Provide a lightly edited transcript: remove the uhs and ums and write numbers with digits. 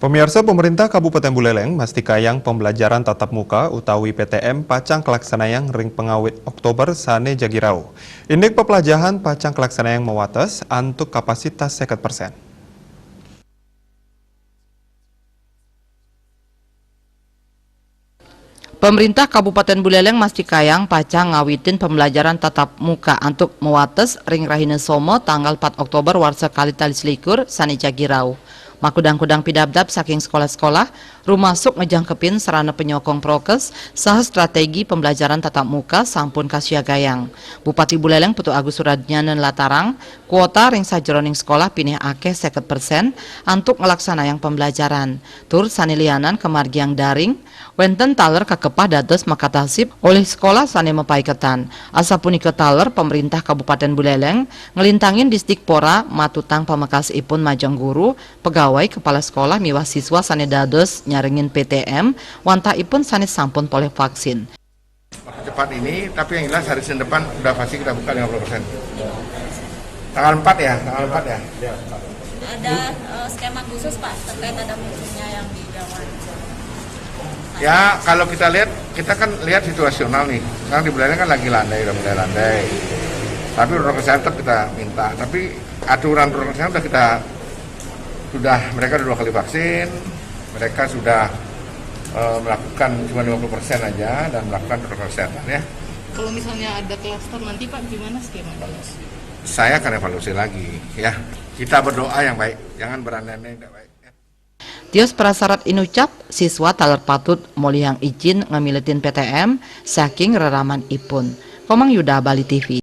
Pemirsa, pemerintah Kabupaten Buleleng mastikayang pembelajaran tatap muka utawi PTM pacang kelaksanayang ring pengawit Oktober sane jagirau. Indek pepelajahan pacang kelaksanayang mewates antuk kapasitas 50%. Pemerintah Kabupaten Buleleng mastikayang pacang ngawitin pembelajaran tatap muka untuk mewates ring rahina somo tanggal 4 Oktober warsa kali talis likur sane jagirau. Makudang-kudang pidabdab saking sekolah-sekolah, rumasuk ngejangkepin sarana penyokong prokes, saha strategi pembelajaran tatap muka sampun kasiagayang. Bupati Buleleng Putu Agus Suradnyanen latarang, kuota ring sajeroning sekolah pinih akeh 50% untuk ngelaksanayang pembelajaran. Tur sanilianan kemargiang daring, wenten taler kakepah dados makatasip oleh sekolah sane mepaiketan. Asapunika taler pemerintah Kabupaten Buleleng ngelintangin Disdikpora matutang pamekasipun majeng guru, pegawai kepala sekolah miwah siswa sane dados nyaringin PTM wantaipun sane sampun poleh vaksin. Cepat ini, tapi yang jelas hari Senin depan udah pasti kita buka 50%. Tanggal 4 ya, tanggal 4 ya. Ada skema khusus Pak terkait ada musimnya yang di Jawa. Ya, kalau kita lihat, kita kan lihat situasional nih. Sekarang di Buleleng kan lagi landai, udah mulai landai. Tapi protokol kesehatan tetap kita minta. Tapi aturan protokol kesehatan mereka sudah 2 kali vaksin, mereka sudah melakukan cuma 50% aja dan melakukan protokol kesehatan ya. Kalau misalnya ada klaster nanti Pak gimana skemanya? Saya akan evaluasi lagi ya. Kita berdoa yang baik, jangan berandai-andai yang tidak baik. Ya. Tios prasyarat inucap, siswa taler patut molihang izin ngamiletin PTM saking reraman ipun. Komang Yuda, Bali TV.